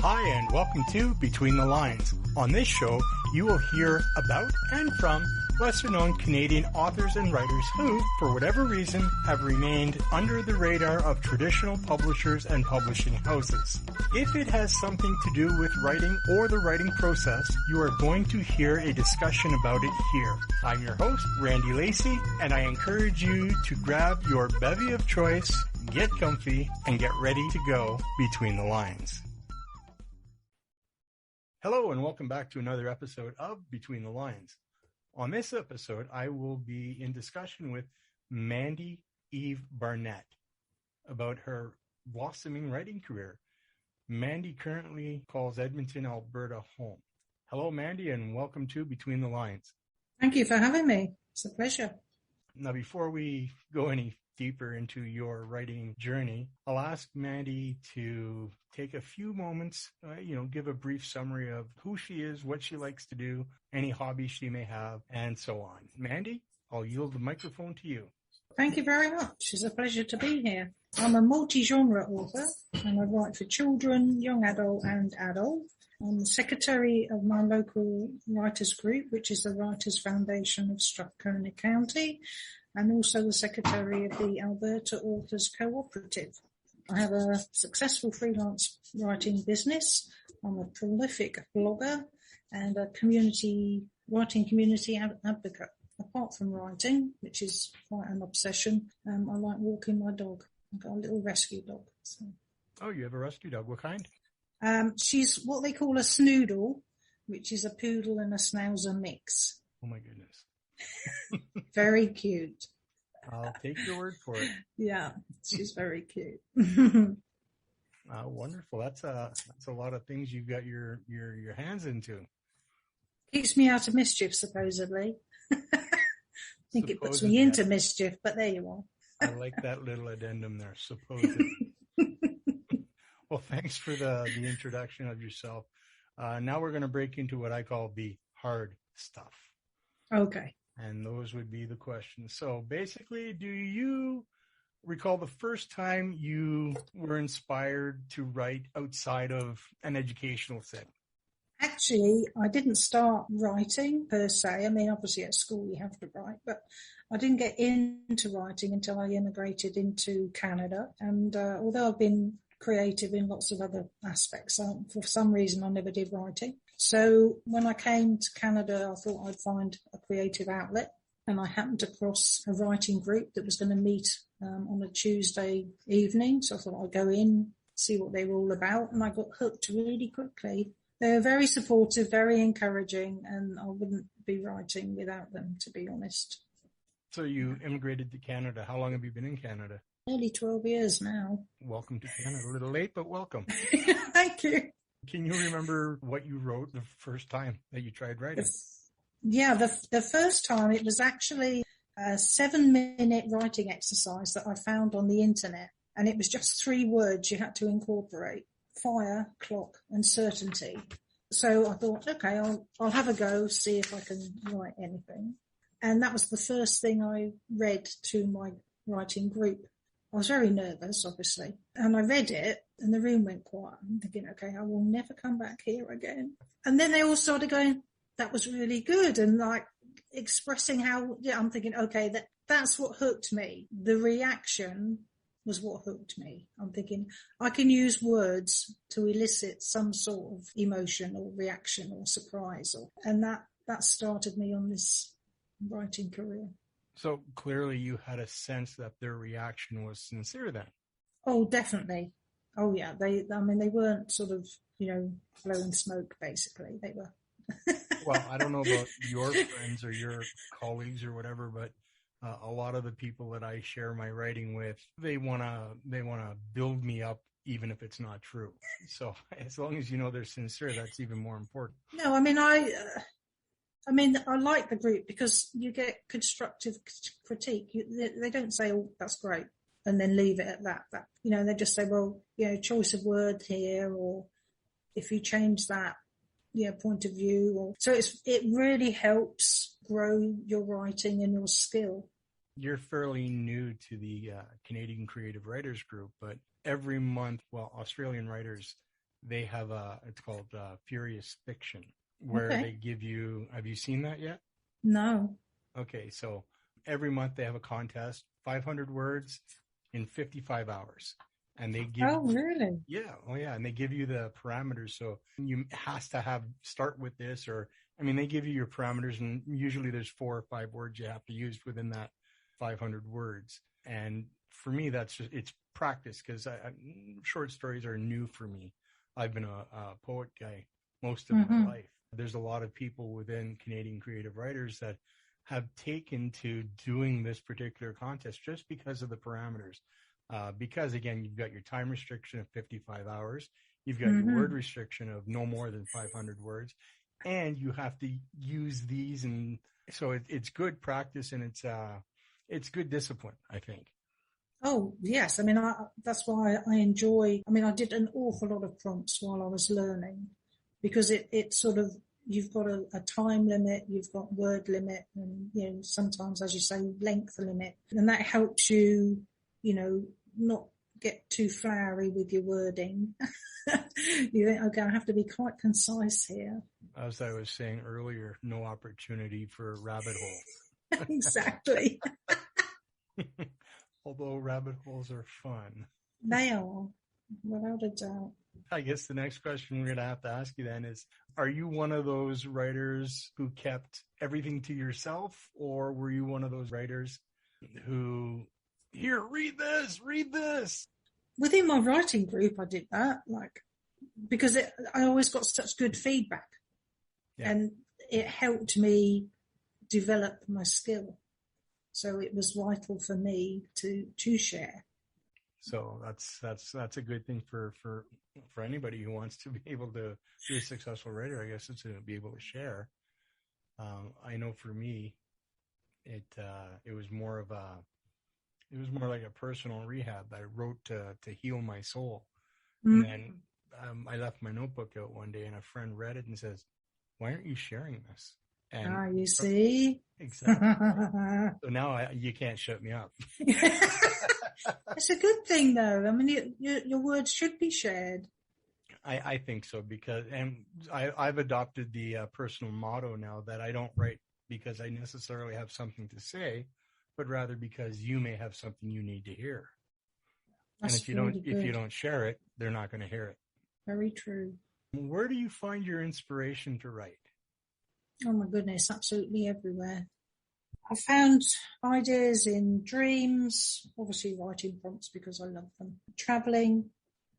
Hi, and welcome to Between the Lines. On this show, you will hear about and from lesser-known Canadian authors and writers who, for whatever reason, have remained under the radar of traditional publishers and publishing houses. If it has something to do with writing or the writing process, you are going to hear a discussion about it here. I'm your host, Randy Lacey, and I encourage you to grab your bevy of choice, get comfy, and get ready to go between the lines. Hello, and welcome back to another episode of Between the Lines. On this episode, I will be in discussion with Mandy Eve Barnett about her blossoming writing career. Mandy currently calls Edmonton, Alberta home. Hello, Mandy, and welcome to Between the Lines. Thank you for having me. It's a pleasure. Now, before we go any deeper into your writing journey, I'll ask Mandy to take a few moments, give a brief summary of who she is, what she likes to do, any hobbies she may have, and so on. Mandy, I'll yield the microphone to you. Thank you very much. It's a pleasure to be here. I'm a multi-genre author, and I write for children, young adult, and adult. I'm the secretary of my local writers group, which is the Writers Foundation of Strathcona County, and also the secretary of the Alberta Authors Cooperative. I have a successful freelance writing business. I'm a prolific blogger and a writing community advocate. Apart from writing, which is quite an obsession, I like walking my dog. I've got a little rescue dog. So. Oh, you have a rescue dog. What kind? She's what they call a snoodle, which is a poodle and a schnauzer mix. Oh, my goodness. Very cute. I'll take your word for it. Yeah, she's very cute. Wonderful. That's a lot of things you've got your hands into. Keeps me out of mischief, supposedly. I think it puts me into mischief, but there you are. I like that little addendum there, supposedly. Well, thanks for the introduction of yourself. Now we're going to break into what I call the hard stuff. Okay. And those would be the questions. So basically, do you recall the first time you were inspired to write outside of an educational setting? Actually, I didn't start writing per se. I mean, obviously at school you have to write, but I didn't get into writing until I immigrated into Canada. And although I've been creative in lots of other aspects, for some reason I never did writing. So when I came to Canada, I thought I'd find a creative outlet, and I happened across a writing group that was going to meet on a Tuesday evening. So I thought I'd go in, see what they were all about, and I got hooked really quickly. They were very supportive, very encouraging, and I wouldn't be writing without them, to be honest. So you immigrated to Canada. How long have you been in Canada? Nearly 12 years now. Welcome to Canada. A little late, but welcome. Thank you. Can you remember what you wrote the first time that you tried writing? The first time it was actually a 7-minute writing exercise that I found on the internet. And it was just 3 words you had to incorporate: fire, clock, and certainty. So I thought, okay, I'll have a go, see if I can write anything. And that was the first thing I read to my writing group. I was very nervous, obviously, and I read it and the room went quiet. I'm thinking, okay, I will never come back here again. And then they all started going, that was really good, and like expressing how, I'm thinking, okay, that's what hooked me. The reaction was what hooked me. I'm thinking, I can use words to elicit some sort of emotion or reaction or surprise, and that started me on this writing career. So clearly you had a sense that their reaction was sincere then. Oh, definitely. Oh, yeah. They weren't sort of, blowing smoke, basically. They were. Well, I don't know about your friends or your colleagues or whatever, but a lot of the people that I share my writing with, they want to build me up, even if it's not true. So as long as they're sincere, that's even more important. No, I like the group because you get constructive critique. They don't say, oh, that's great, and then leave it at that. They just say, well, choice of word here, or if you change that, point of view. So it really helps grow your writing and your skill. You're fairly new to the Canadian Creative Writers Group, but every month, Australian writers they have it's called Furious Fiction, where Okay. they give you, have you seen that yet? No. Okay, so every month they have a contest, 500 words in 55 hours. And they give, Oh, really? yeah, oh yeah, and they give you the parameters. So you has to start with this, or, I mean, they give you your parameters, and usually there's 4 or 5 words you have to use within that 500 words. And for me, it's practice, because short stories are new for me. I've been a poet guy most of my life. There's a lot of people within Canadian creative writers that have taken to doing this particular contest just because of the parameters. Because again, you've got your time restriction of 55 hours. You've got your word restriction of no more than 500 words, and you have to use these. And so it's good practice, and it's good discipline, I think. Oh, yes. I mean, that's why I enjoy, I mean, I did an awful lot of prompts while I was learning, because it sort of, you've got a time limit, you've got word limit, and, you know, sometimes, as you say, length limit. And that helps you, you know, not get too flowery with your wording. You think, okay, I have to be quite concise here. As I was saying earlier, no opportunity for rabbit holes. Exactly. Although rabbit holes are fun. They are, without a doubt. I guess the next question we're going to have to ask you then is, are you one of those writers who kept everything to yourself, or were you one of those writers who, here, read this? Within my writing group, I did that, because I always got such good feedback, and it helped me develop my skill. So it was vital for me to share. So that's a good thing for anybody who wants to be able to be a successful writer. I guess it's to be able to share. I know for me, it was more like a personal rehab. I wrote to heal my soul, and then I left my notebook out one day, and a friend read it and says, "Why aren't you sharing this?" And you see, exactly. So now you can't shut me up. It's a good thing, though. I mean, your words should be shared. I think so, because, and I've adopted the personal motto now that I don't write because I necessarily have something to say, but rather because you may have something you need to hear. That's and if you don't share it, they're not going to hear it. Very true. Where do you find your inspiration to write? Oh my goodness, absolutely everywhere. I found ideas in dreams, obviously writing prompts because I love them, traveling,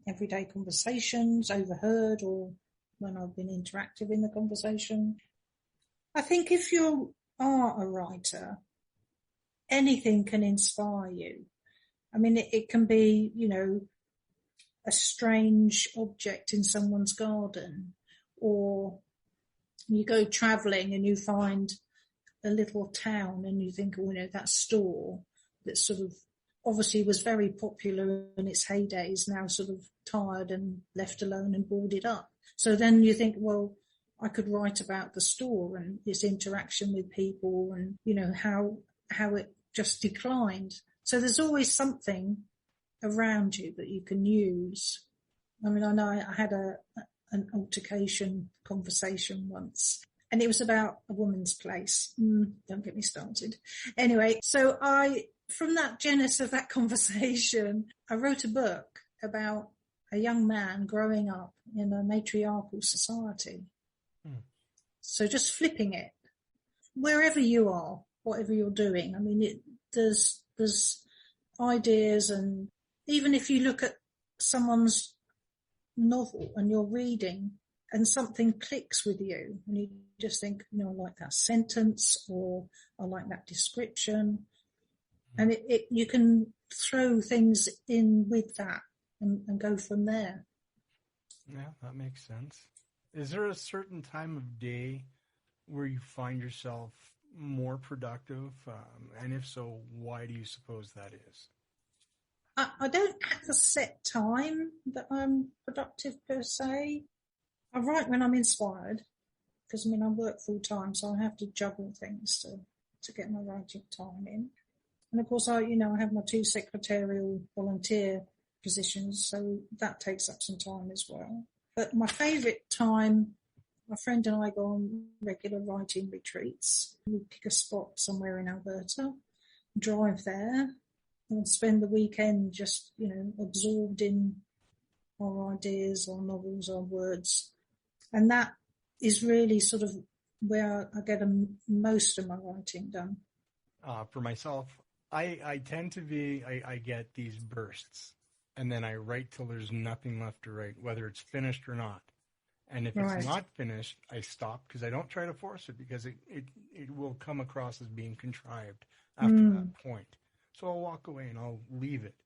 everyday conversations, overheard, or when I've been interactive in the conversation. I think if you are a writer, anything can inspire you. I mean, it can be, you know, a strange object in someone's garden, or you go traveling and you find a little town and you think, oh, you know, that store that sort of obviously was very popular in its heyday is now sort of tired and left alone and boarded up. So then you think, well, I could write about the store and its interaction with people and, you know, how it just declined. So there's always something around you that you can use. I mean, I know I had an altercation conversation once, and it was about a woman's place. Don't get me started. Anyway, so from that genesis of that conversation, I wrote a book about a young man growing up in a matriarchal society. So just flipping it, wherever you are, whatever you're doing. I mean, there's ideas, and even if you look at someone's novel and you're reading and something clicks with you and you just think, you know, I like that sentence, or I like that description. And you can throw things in with that and go from there. Yeah, that makes sense. Is there a certain time of day where you find yourself more productive? And if so, why do you suppose that is? I don't have a set time that I'm productive per se. I write when I'm inspired, because I mean I work full time, so I have to juggle things to get my writing time in. And of course I have my 2 secretarial volunteer positions, so that takes up some time as well. But my favourite time, my friend and I go on regular writing retreats. We pick a spot somewhere in Alberta, drive there, and spend the weekend just, absorbed in our ideas, our novels, our words. And that is really sort of where I get most of my writing done. For myself, I tend to be, I get these bursts, and then I write till there's nothing left to write, whether it's finished or not. And if it's not finished, I stop, because I don't try to force it, because it will come across as being contrived after that point. So I'll walk away and I'll leave it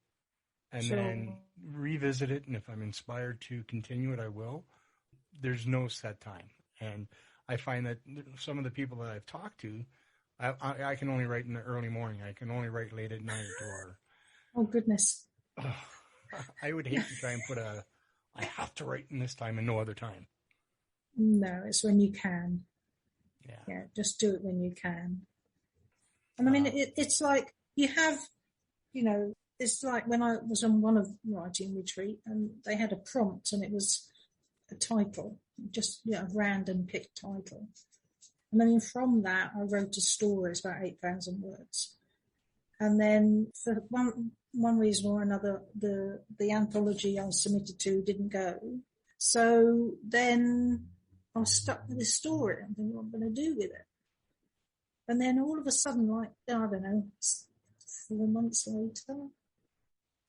and then revisit it. And if I'm inspired to continue it, I will. There's no set time. And I find that some of the people that I've talked to, I can only write in the early morning. I can only write late at night, or... Oh, goodness. I would hate to try and put I have to write in this time and no other time. No, it's when you can. Yeah, just do it when you can. And I mean, it's like you have, it's like when I was on one of writing retreat and they had a prompt and it was a title, just a random picked title. And then from that, I wrote a story. It's about 8,000 words. And then for one reason or another, the anthology I submitted to didn't go. So then I was stuck with this story. I'm thinking, what am I going to do with it? And then all of a sudden, like, I don't know, 4 months later,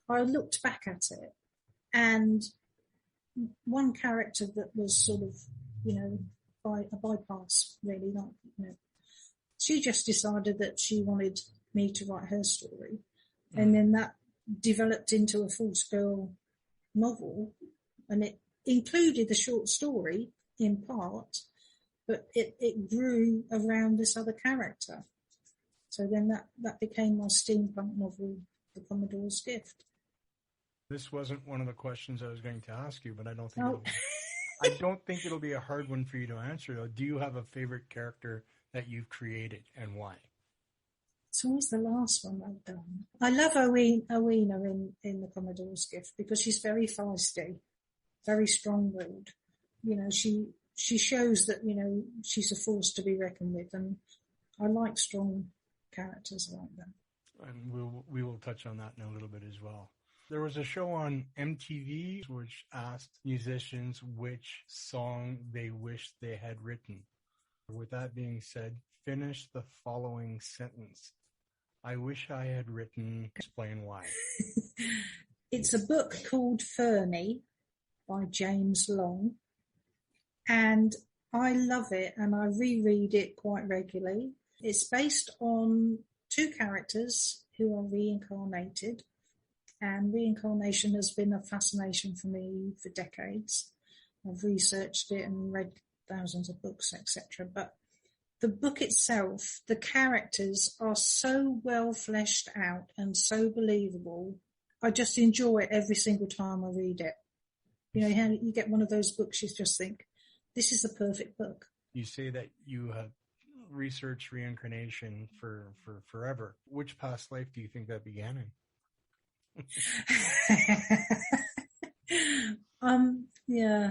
I looked back at it, and one character that was sort of, by a bypass, really, like, she just decided that she wanted me to write her story. And then that developed into a full-scale novel, and it included the short story in part, but it grew around this other character. So then that became my steampunk novel, The Commodore's Gift. This wasn't one of the questions I was going to ask you, but I don't think it'll be a hard one for you to answer, though. Do you have a favorite character that you've created, and why? It's always the last one I've done. I love Owena in The Commodore's Gift because she's very feisty, very strong-willed. She shows that, she's a force to be reckoned with, and I like strong characters like that. And we will touch on that in a little bit as well. There was a show on MTV which asked musicians which song they wished they had written. With that being said, finish the following sentence. I wish I had written, explain why. It's a book called Fernie by James Long, and I love it and I reread it quite regularly. It's based on two characters who are reincarnated, and reincarnation has been a fascination for me for decades. I've researched it and read thousands of books, etc. But the book itself, the characters are so well fleshed out and so believable. I just enjoy it every single time I read it. You get one of those books you just think, this is the perfect book. You say that you have researched reincarnation for forever. Which past life do you think that began in?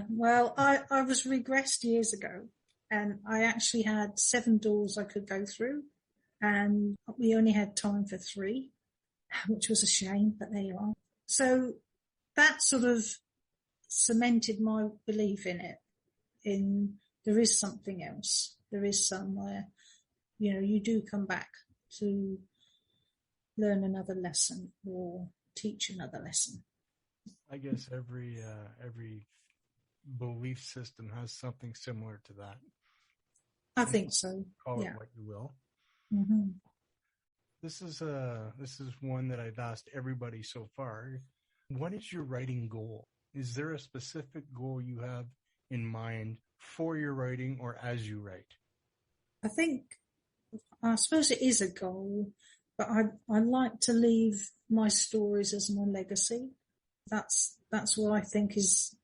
Well, I was regressed years ago, and I actually had 7 doors I could go through, and we only had time for 3, which was a shame, but there you are. So that sort of cemented my belief in it, in there is something else. There is somewhere, you do come back to learn another lesson or teach another lesson. I guess every belief system has something similar to that. I think so. Call it what you will. Mm-hmm. This is one that I've asked everybody so far. What is your writing goal? Is there a specific goal you have in mind for your writing or as you write? I suppose it is a goal, but I like to leave my stories as my legacy. That's what I think is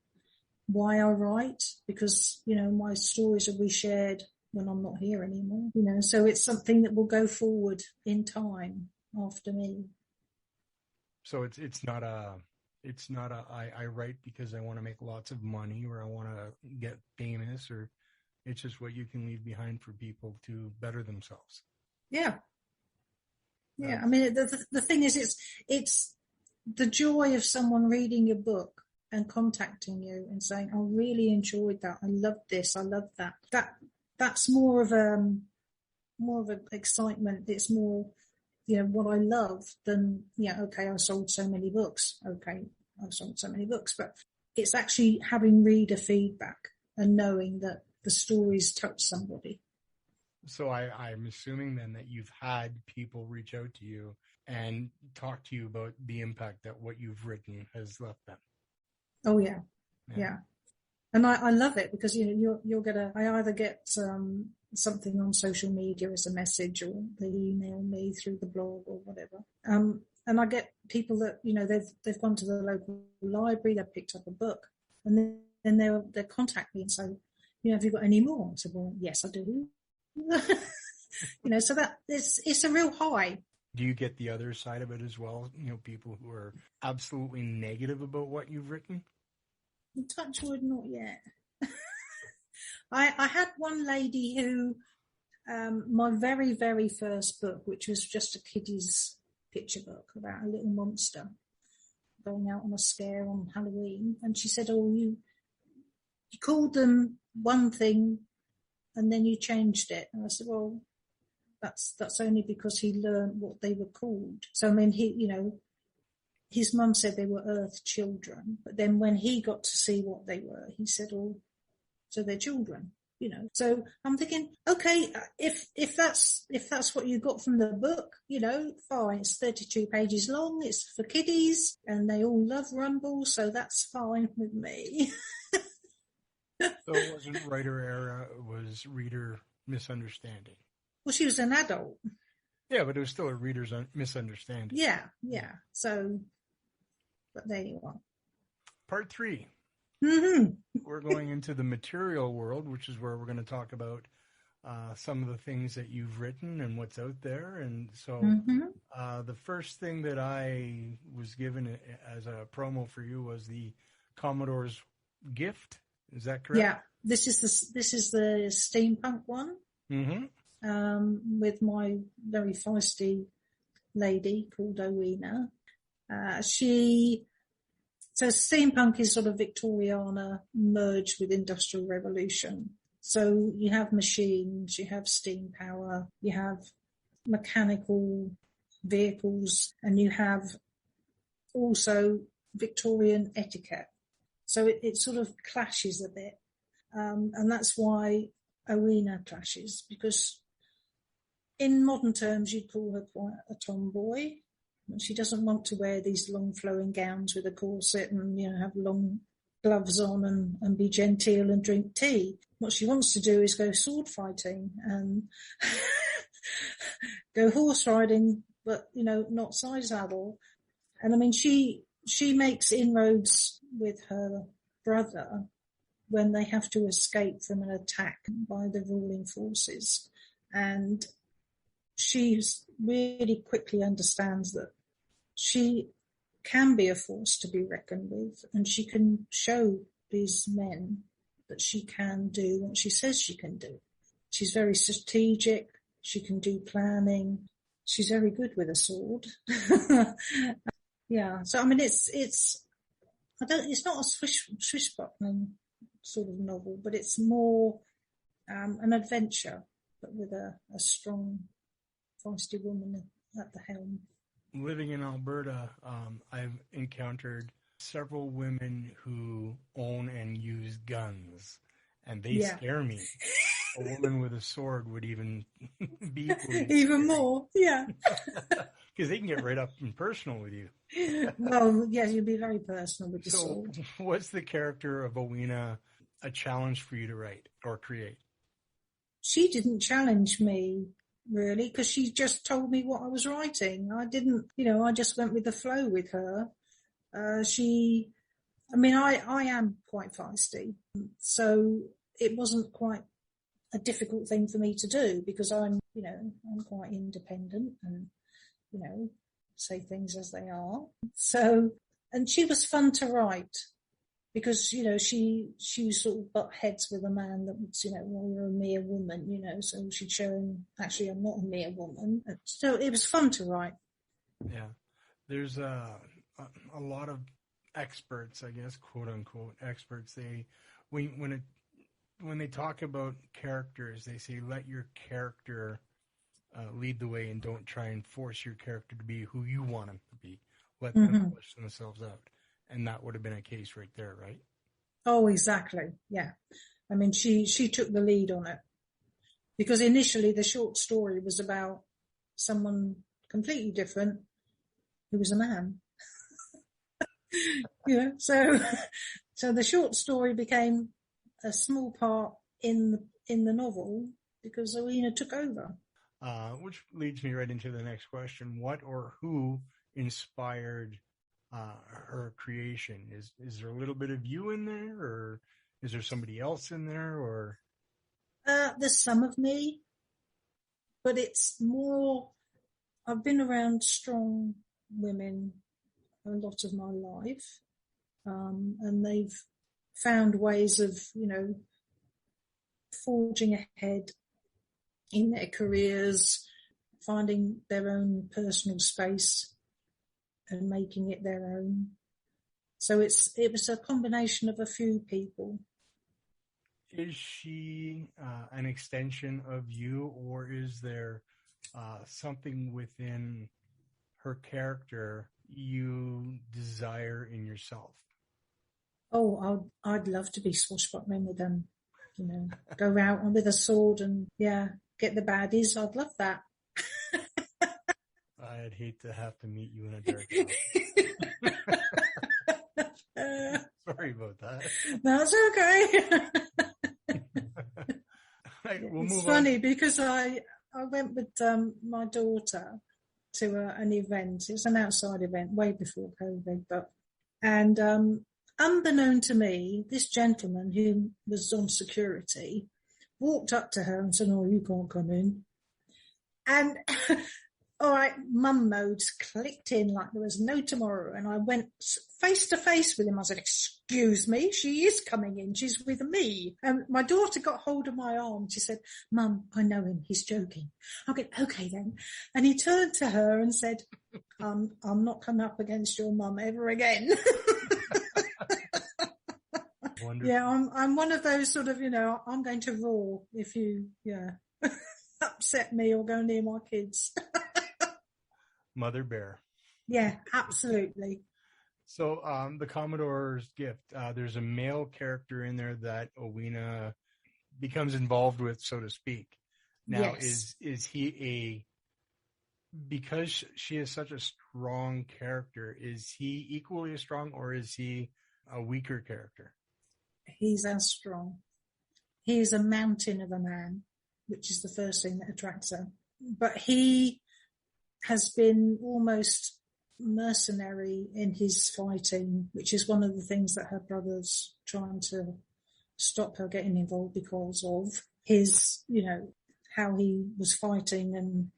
why I write, because, my stories will be shared when I'm not here anymore, so it's something that will go forward in time after me. So it's not a It's not I write because I want to make lots of money or I want to get famous, or it's just what you can leave behind for people to better themselves. Yeah. Yeah. I mean, the thing is, it's the joy of someone reading your book and contacting you and saying, I really enjoyed that. I loved this. I loved that. That's more of an excitement. It's more, what I love than, okay, I sold so many books. Okay, I've sold so many books, but it's actually having reader feedback and knowing that the stories touch somebody. So I'm assuming then that you've had people reach out to you and talk to you about the impact that what you've written has left them. Oh yeah. And I love it because you're gonna. I either get something on social media as a message, or they email me through the blog or whatever. And I get people that they've gone to the local library, they've picked up a book, and then they'll contact me and say, have you got any more? I said, well, yes, I do. So that it's a real high. Do you get the other side of it as well? People who are absolutely negative about what you've written? Touch wood, not yet. I had one lady who, my very, very first book, which was just a kiddie's picture book about a little monster going out on a scare on Halloween, and she said, "Oh, you called them one thing, and then you changed it." And I said, "Well, that's only because he learned what they were called." So I mean, his mum said they were Earth children, but then when he got to see what they were, he said, "Oh, so they're children." So I'm thinking, okay, if that's what you got from the book, fine. It's 32 pages long. It's for kiddies, and they all love Rumble, so that's fine with me. So it wasn't writer error; it was reader misunderstanding. Well, she was an adult. Yeah, but it was still a reader's misunderstanding. Yeah. So, but there you are. Part 3. Mm-hmm. We're going into the material world, which is where we're going to talk about some of the things that you've written and what's out there. And so the first thing that I was given as a promo for you was the Commodore's gift. Is that correct? Yeah. This is the steampunk one. Mm-hmm. With my very feisty lady called Owena. So steampunk is sort of Victoriana merged with Industrial Revolution. So you have machines, you have steam power, you have mechanical vehicles, and you have also Victorian etiquette. So it sort of clashes a bit. And that's why Owena clashes, because in modern terms, you'd call her quite a tomboy. She doesn't want to wear these long flowing gowns with a corset and, have long gloves on and be genteel and drink tea. What she wants to do is go sword fighting and go horse riding, but, not side saddle. And I mean, she makes inroads with her brother when they have to escape from an attack by the ruling forces. And she really quickly understands that she can be a force to be reckoned with, and she can show these men that she can do what she says she can do. She's very strategic. She can do planning. She's very good with a sword. Yeah. So, I mean, it's not a swishbuckling sort of novel, but it's more an adventure, but with a strong, feisty woman at the helm. Living in Alberta, I've encountered several women who own and use guns, and they scare me. A woman with a sword would even be even more, yeah. Because they can get right up and personal with you. Well, yes, you'd be very personal with the sword. What's the character of Owena a challenge for you to write or create? She didn't challenge me, really, because she just told me what I was writing. I didn't, I just went with the flow with her. I am quite feisty, so it wasn't quite a difficult thing for me to do because I'm quite independent and, say things as they are. So And she was fun to write because, you know, she sort of butt heads with a man that was, you know, well, you're a mere woman, you know, so she'd show him, actually, I'm not a mere woman. So it was fun to write. Yeah. There's a lot of experts, I guess, quote unquote experts. When they talk about characters, they say, let your character lead the way and don't try and force your character to be who you want them to be. Let them flesh themselves out. And that would have been a case right there, right? Oh, exactly. Yeah. I mean, she took the lead on it because initially the short story was about someone completely different who was a man. Yeah. So the short story became a small part in the novel because Rowena took over. Which leads me right into the next question. What or who inspired her creation? Is there a little bit of you in there, or is there somebody else in there, or? There's some of me, but it's more, I've been around strong women a lot of my life, and they've found ways of, you know, forging ahead in their careers, finding their own personal space and making it their own. So it was a combination of a few people. Is she an extension of you, or is there something within her character you desire in yourself? Oh, I'd love to be swashbuckling with them, you know, go out with a sword and, yeah, get the baddies. I'd love that. I'd hate to have to meet you in a dark house. Sorry about that. That's okay. It's funny because I went with my daughter to an event. It was an outside event way before COVID, and unbeknown to me, this gentleman who was on security walked up to her and said, "Oh, you can't come in." And all right, mum modes clicked in like there was no tomorrow. And I went face to face with him. I said, "Excuse me, she is coming in. She's with me." And my daughter got hold of my arm. She said, "Mum, I know him. He's joking." I go, "Okay then." And he turned to her and said, I'm not coming up against your mum ever again. Wonderful. Yeah, I'm one of those sort of, you know, I'm going to roar if you, upset me or go near my kids. Mother Bear. Yeah, absolutely. So the Commodore's Gift, there's a male character in there that Owena becomes involved with, so to speak. Now, yes. is he because she is such a strong character, is he equally as strong, or is he a weaker character? He's as strong. He is a mountain of a man, which is the first thing that attracts her. But he has been almost mercenary in his fighting, which is one of the things that her brother's trying to stop her getting involved because of his, you know, how he was fighting. And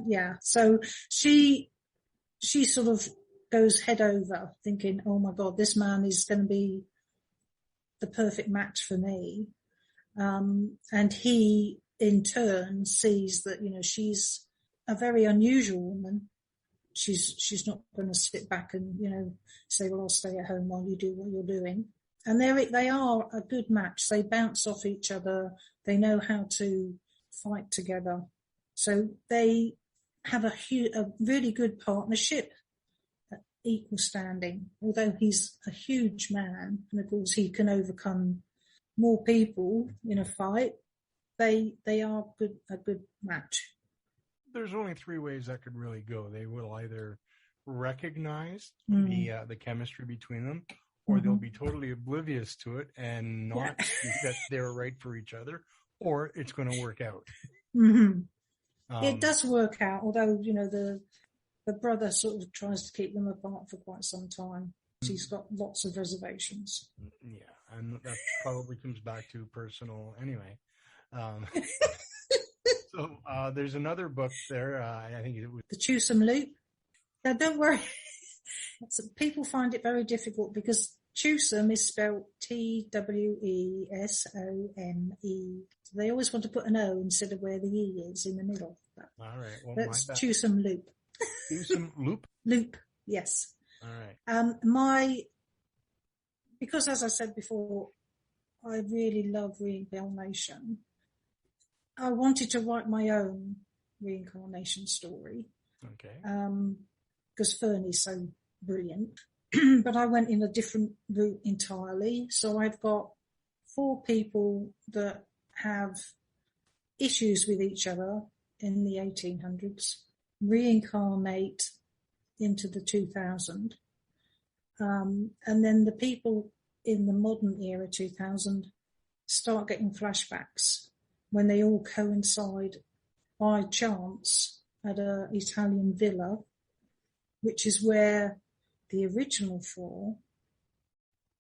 yeah, so she sort of goes head over thinking, oh my God, this man is going to be the perfect match for me. And he in turn sees that, you know, she's a very unusual woman. She's not going to sit back and, you know, say, well, I'll stay at home while you do what you're doing. And they are a good match. They bounce off each other. They know how to fight together. So they have a really good partnership at equal standing. Although he's a huge man, and of course he can overcome more people in a fight, they are a good match. There's only three ways that could really go. They will either recognize the chemistry between them, or they'll be totally oblivious to it and not see that they're right for each other, or it's going to work out. It does work out, although, you know, the brother sort of tries to keep them apart for quite some time. He's got lots of reservations. Yeah, and that probably comes back to personal anyway. So there's another book there. I think it was The Chewsome Loop. Now, don't worry. People find it very difficult because twosome is spelled Twesome. So they always want to put an O instead of where the E is in the middle. All right. Well, That's my bad. twosome loop. Twosome loop? Loop, yes. All right. Because as I said before, I really love reincarnation. I wanted to write my own reincarnation story. Okay. Because Fernie's so brilliant. But I went in a different route entirely. So I've got 4 people that have issues with each other in the 1800s, reincarnate into the 2000. And then the people in the modern era 2000 start getting flashbacks when they all coincide by chance at an Italian villa, which is where the original 4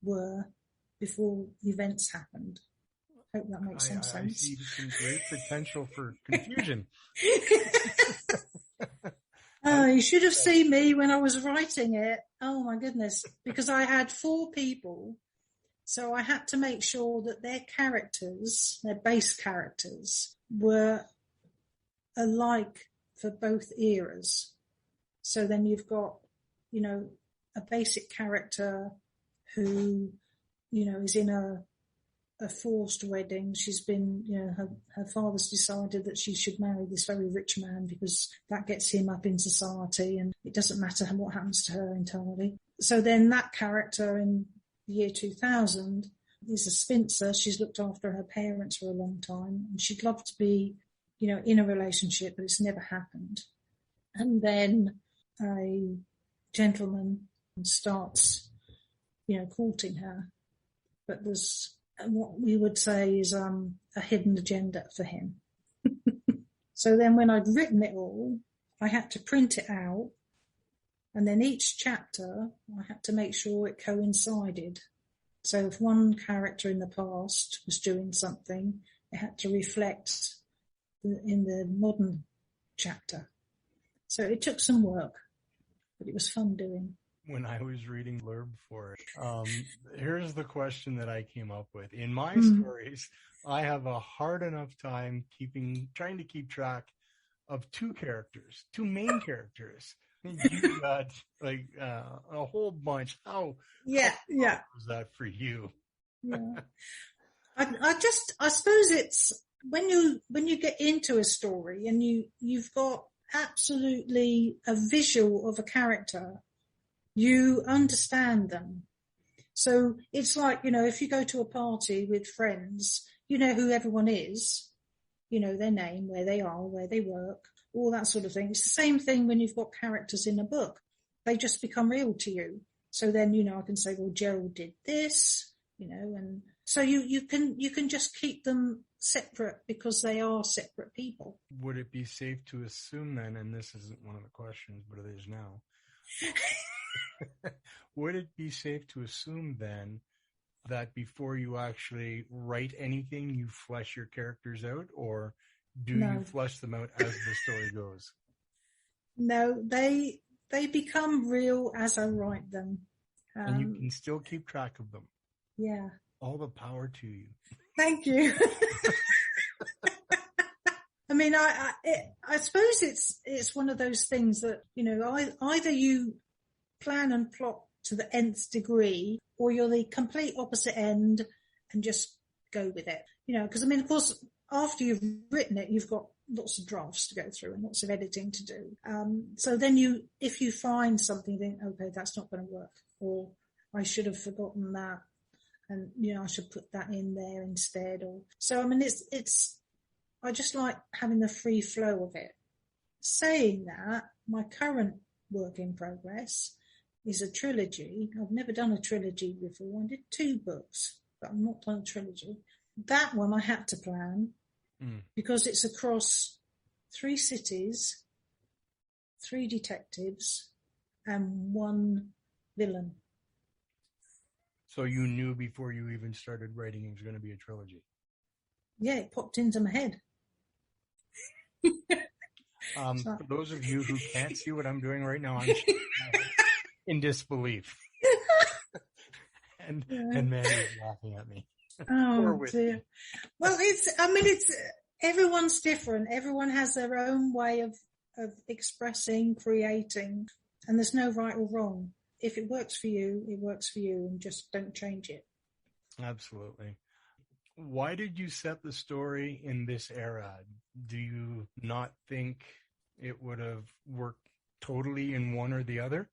were before events happened. Hope that makes some sense. I see some great potential for confusion. Oh, you should have seen me when I was writing it. Oh my goodness. Because I had 4 people. So I had to make sure that their characters, their base characters, were alike for both eras. So then you've got, a basic character who, is in a forced wedding. She's been, her father's decided that she should marry this very rich man because that gets him up in society and it doesn't matter what happens to her entirely. So then that character in the year 2000 is a spinster. She's looked after her parents for a long time and she'd love to be, in a relationship, but it's never happened. And then a gentleman starts, courting her, but there's what we would say is a hidden agenda for him. So then when I'd written it all, I had to print it out, and then each chapter I had to make sure it coincided. So if one character in the past was doing something, it had to reflect in the modern chapter. So it took some work, but it was fun doing. When I was reading blurb for it, here's the question that I came up with. In my stories, I have a hard enough time trying to keep track of 2 main characters. You got like a whole bunch. How was that for you? Yeah. I suppose it's when you get into a story and you've got absolutely a visual of a character, you understand them. So it's like, if you go to a party with friends, you know who everyone is, their name, where they are, where they work, all that sort of thing. It's the same thing when you've got characters in a book. They just become real to you. So then, I can say, well, Gerald did this, and so you can just keep them separate because they are separate people. Would it be safe to assume then, and this isn't one of the questions, but it is now, would it be safe to assume then that before you actually write anything, you flesh your characters out, or do you flesh them out as the story goes? No, they become real as I write them. And you can still keep track of them. Yeah. All the power to you. Thank you. I mean, I suppose it's one of those things that, either you plan and plot to the nth degree, or you're the complete opposite end and just go with it. Because of course, after you've written it, you've got lots of drafts to go through and lots of editing to do. So then if you find something, you think, okay, that's not going to work, or I should have forgotten that, and I should put that in there instead. So it's I just like having the free flow of it. Saying that, my current work in progress is a trilogy. I've never done a trilogy before. I did 2 books, but I've not done a trilogy. That one I had to plan because it's across 3 cities, 3 detectives, and 1 villain. So you knew before you even started writing it was going to be a trilogy? Yeah, it popped into my head. For those of you who can't see what I'm doing right now, I'm shaking my head. in disbelief. and Mandy's laughing at me. Oh dear. Well, it's everyone's different. Everyone has their own way of expressing, creating, and there's no right or wrong. If it works for you, it works for you, and just don't change it. Absolutely. Why did you set the story in this era? Do you not think it would have worked totally in one or the other?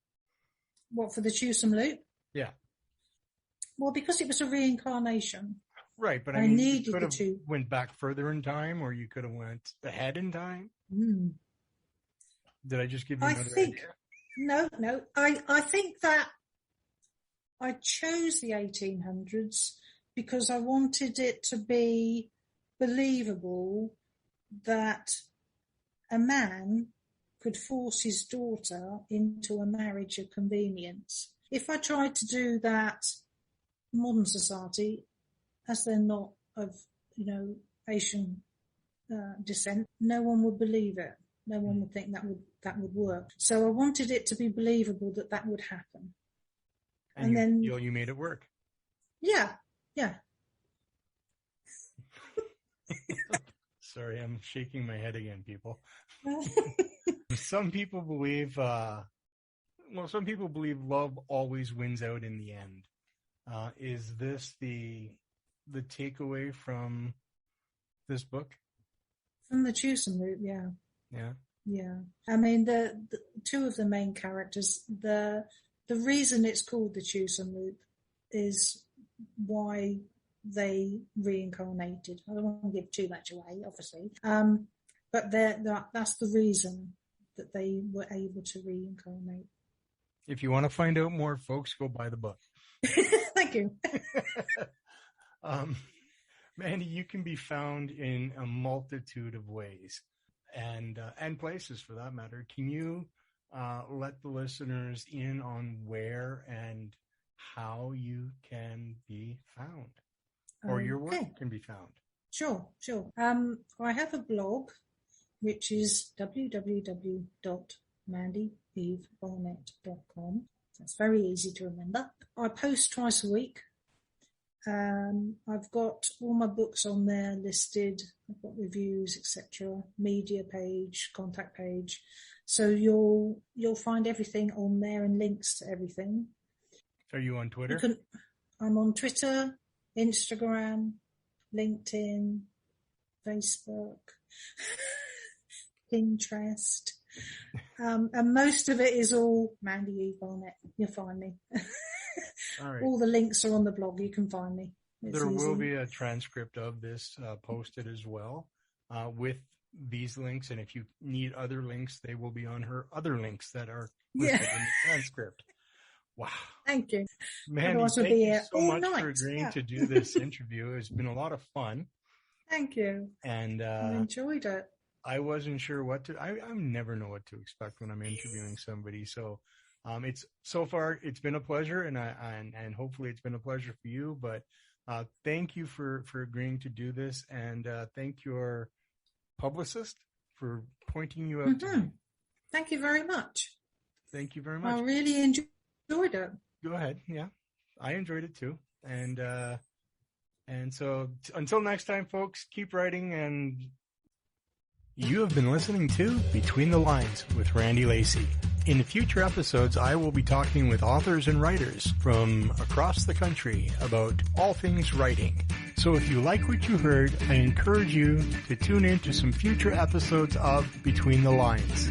What, for the Choosome Loop? Yeah. Well, because it was a reincarnation. Right, but I mean, you could have went back further in time, or you could have went ahead in time. Did I just give you another idea? No. I think that I chose the 1800s because I wanted it to be believable that a man could force his daughter into a marriage of convenience. If I tried to do that modern society, as they're not of, Asian descent, no one would believe it. No one would think that would work. So I wanted it to be believable that would happen. And then you made it work. Yeah. Sorry, I'm shaking my head again, people. Some people believe love always wins out in the end. Is this the takeaway from this book? From the Choosome Loop, yeah. Yeah. Yeah. I mean, the two of the main characters, the reason it's called the Choosome Loop is why they reincarnated. I don't want to give too much away, obviously. But that's the reason that they were able to reincarnate. If you want to find out more, folks, go buy the book. Thank you. Mandy, you can be found in a multitude of ways and places for that matter. Can you let the listeners in on where and how you can be found, or your work can be found? Sure. I have a blog, which is www.mandyevebarnett.com. That's very easy to remember. I post twice a week. I've got all my books on there listed. I've got reviews, etc., media page, contact page. So you'll find everything on there and links to everything. Are you on Twitter? I'm on Twitter, Instagram, LinkedIn, Facebook, Pinterest. And most of it is all Mandy Eve Barnett. You'll find me. All right. All the links are on the blog. You can find me. There will be a transcript of this posted as well with these links. And if you need other links, they will be on her other links that are listed in the transcript. Wow. Thank you. Mandy, thank you so much for agreeing to do this interview. It's been a lot of fun. Thank you. And I enjoyed it. I wasn't sure what to, I never know what to expect when I'm interviewing somebody. So so far it's been a pleasure, and hopefully it's been a pleasure for you, but thank you for agreeing to do this, and thank your publicist for pointing you out to me. Thank you very much. Thank you very much. I really enjoyed it. Go ahead. Yeah, I enjoyed it too. And so until next time, folks, keep writing. And you have been listening to Between the Lines with Randy Lacey. In future episodes, I will be talking with authors and writers from across the country about all things writing. So if you like what you heard, I encourage you to tune in to some future episodes of Between the Lines.